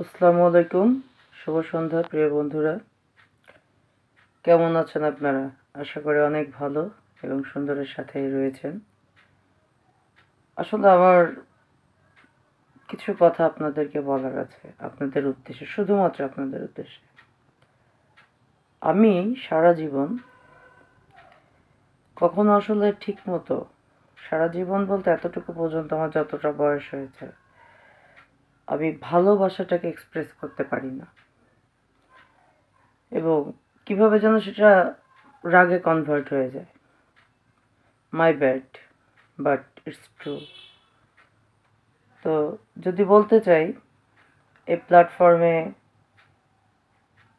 আসসালামু আলাইকুম, শুভ সন্ধ্যা প্রিয় বন্ধুরা। কেমন আছেন আপনারা? আশা করি অনেক ভালো এবং সুন্দরের সাথেই রয়েছেন। আসলে আমার কিছু কথা আপনাদেরকে বলার আছে, আপনাদের উদ্দেশ্যে, শুধুমাত্র আপনাদের উদ্দেশ্যে। আমি সারা জীবন কখনো আসলে ঠিক মতো, সারা জীবন বলতে এতটুকু পর্যন্ত আমার যতটা বয়স হয়েছে, আমি ভালোবাসাটাকে এক্সপ্রেস করতে পারি না, এবং কিভাবে যেন সেটা রাগে কনভার্ট হয়ে যায়। My bad, but it's true. তো যদি বলতে চাই, এই প্ল্যাটফর্মে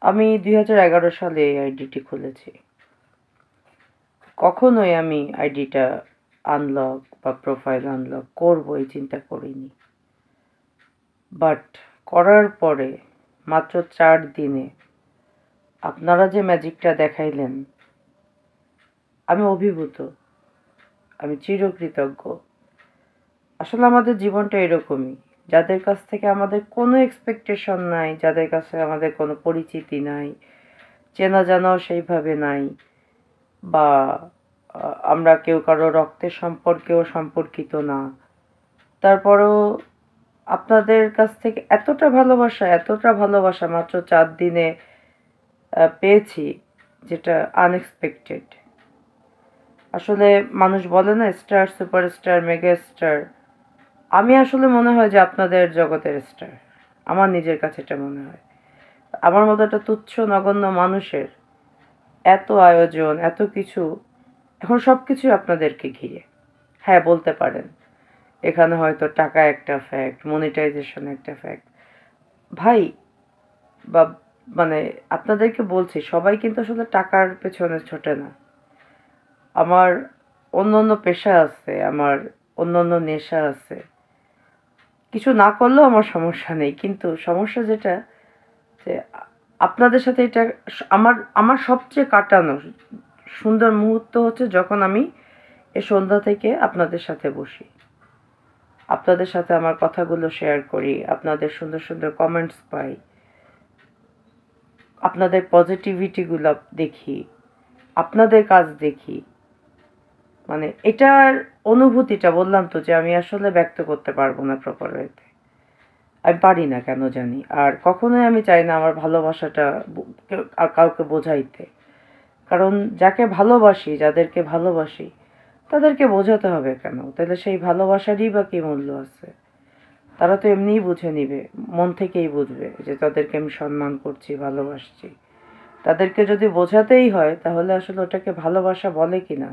আমি 2011 সালে এই আইডিটি খুলেছি। কখনোই আমি আইডিটা আনলক বা প্রোফাইল আনলক করবো এই চিন্তা করিনি, বাট করার পরে মাত্র 4 দিনে আপনারা যে ম্যাজিকটা দেখাইলেন, আমি অভিভূত, আমি চিরকৃতজ্ঞ। আসলে আমাদের জীবনটা এরকমই, যাদের কাছ থেকে আমাদের কোনো এক্সপেকটেশন নাই, যাদের কাছে আমাদের কোনো পরিচিতি নাই, চেনা জানাও সেইভাবে নাই, বা আমরা কেউ কারো রক্তের সম্পর্কেও সম্পর্কিত না, তারপরেও আপনাদের কাছ থেকে এতটা ভালোবাসা মাত্র 4 দিনে পেয়েছি, যেটা আনএক্সপেক্টেড। আসলে মানুষ বলে না, স্টার, সুপারস্টার, মেগা স্টার। আমি আসলে মনে হয় যে আপনাদের জগতের স্টার, আমার নিজের কাছে এটা মনে হয়। আমার মতো একটা তুচ্ছ নগণ্য মানুষের এত আয়োজন, এত কিছু, এখন সব কিছুই আপনাদেরকে ঘিরে। হ্যাঁ, বলতে পারেন এখানে হয়তো টাকা একটা ফ্যাক্ট, মনিটাইজেশন একটা ফ্যাক্ট। ভাই, বা মানে আপনাদেরকে বলছি, সবাই কিন্তু আসলে টাকার পেছনে ছোটে না। আমার অন্য অন্য পেশা আছে, আমার অন্য অন্য নেশা আছে, কিছু না করলেও আমার সমস্যা নেই, কিন্তু সমস্যা যেটা, যে আপনাদের সাথে এটা আমার আমার সবচেয়ে কাটানো সুন্দর মুহূর্ত হচ্ছে যখন আমি এই সন্ধ্যা থেকে আপনাদের সাথে বসি, আপনাদের সাথে আমার কথাগুলো শেয়ার করি, আপনাদের সুন্দর সুন্দর কমেন্টস পাই, আপনাদের পজিটিভিটিগুলো দেখি, আপনাদের কাজ দেখি। মানে এটার অনুভূতিটা, বললাম তো যে আমি আসলে ব্যক্ত করতে পারবো না প্রপার ওয়েতে, আমি পারি না কেন জানি। আর কখনোই আমি চাই না আমার ভালোবাসাটা কাউকে বোঝাইতে, কারণ যাকে ভালোবাসি, যাদেরকে ভালোবাসি, তাদেরকে বোঝাতে হবে কেন? তাহলে সেই ভালোবাসারই বা কী মূল্য আছে? তারা তো এমনিই বুঝে নিবে, মন থেকেই বুঝবে যে তাদেরকে আমি সম্মান করছি, ভালোবাসছি। তাদেরকে যদি বোঝাতেই হয়, তাহলে আসলে ওটাকে ভালোবাসা বলে কি না?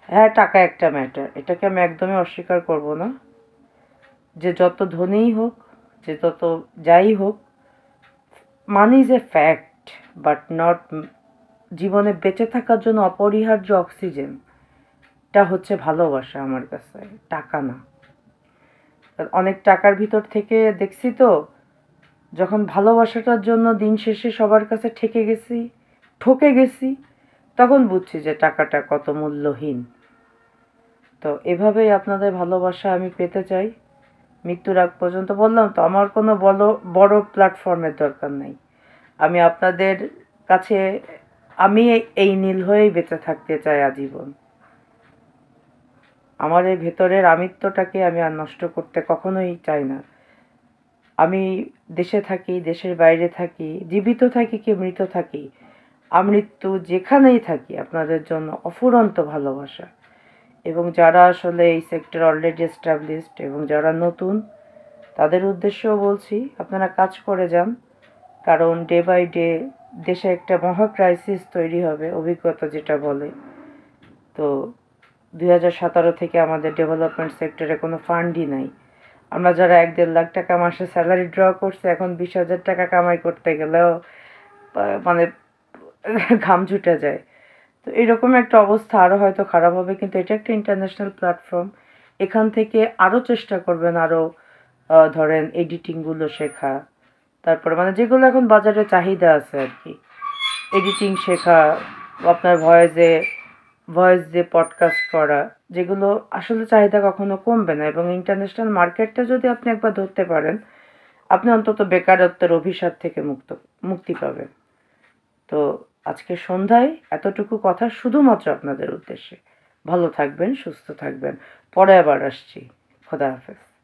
হ্যাঁ, টাকা একটা ম্যাটার, এটাকে আমি একদমই অস্বীকার করব না। যে যত ধনীই হোক, যে তত যাই হোক, money is a fact, but not জীবনে বেঁচে থাকার জন্য অপরিহার্য অক্সিজেন। এটা হচ্ছে ভালোবাসা আমার কাছে, টাকা না। অনেক টাকার ভিতর থেকে দেখছি তো, যখন ভালোবাসাটার জন্য দিন শেষে সবার কাছে ঠকে গেছি, তখন বুঝছি যে টাকাটা কত মূল্যহীন। তো এভাবেই আপনাদের ভালোবাসা আমি পেতে চাই মৃত্যুর আগ পর্যন্ত। বললাম তো, আমার কোনো বড় প্ল্যাটফর্মের দরকার নেই। আমি আপনাদের কাছে, আমি এই নীল হয়েই বেঁচে থাকতে চাই আজীবন। আমার এই ভেতরের আমিত্বটাকে আমি আর নষ্ট করতে কখনোই চাই না। আমি দেশে থাকি, দেশের বাইরে থাকি, জীবিত থাকি কি মৃত থাকি, আমৃত্যু যেখানেই থাকি, আপনাদের জন্য অফুরন্ত ভালোবাসা। এবং যারা আসলে এই সেক্টর অলরেডি এস্টাবলিশড এবং যারা নতুন, তাদের উদ্দেশ্যেও বলছি, আপনারা কাজ করে যান, কারণ ডে বাই ডে দেশে একটা মহা ক্রাইসিস তৈরি হবে, অভিজ্ঞতা যেটা বলে। তো 2017 থেকে আমাদের ডেভেলপমেন্ট সেক্টরে কোনো ফান্ডই নাই। আমরা যারা 1-1.5 লাখ টাকা মাসে স্যালারি ড্র করছি, এখন 20,000 টাকা কামাই করতে গেলেও মানে ঘাম ছুটে যায়। তো এরকম একটা অবস্থা আরও হয়তো খারাপ হবে, কিন্তু এটা একটা ইন্টারন্যাশনাল প্ল্যাটফর্ম। এখান থেকে আরও চেষ্টা করবেন, আরও ধরেন এডিটিংগুলো শেখা, তারপরে মানে যেগুলো এখন বাজারে চাহিদা আছে আর কি, এডিটিং শেখা, আপনার ভয়েস দিয়ে পডকাস্ট করা, যেগুলো আসলে চাহিদা কখনো কমবে না। এবং ইন্টারন্যাশনাল মার্কেটটা যদি আপনি একবার ধরতে পারেন, আপনি অন্তত বেকারত্বের অভিশাপ থেকে মুক্তি পাবেন। তো আজকে সন্ধ্যায় এতটুকু কথা শুধুমাত্র আপনাদের উদ্দেশ্যে। ভালো থাকবেন, সুস্থ থাকবেন। পরে আবার আসছি। খোদা হাফেজ।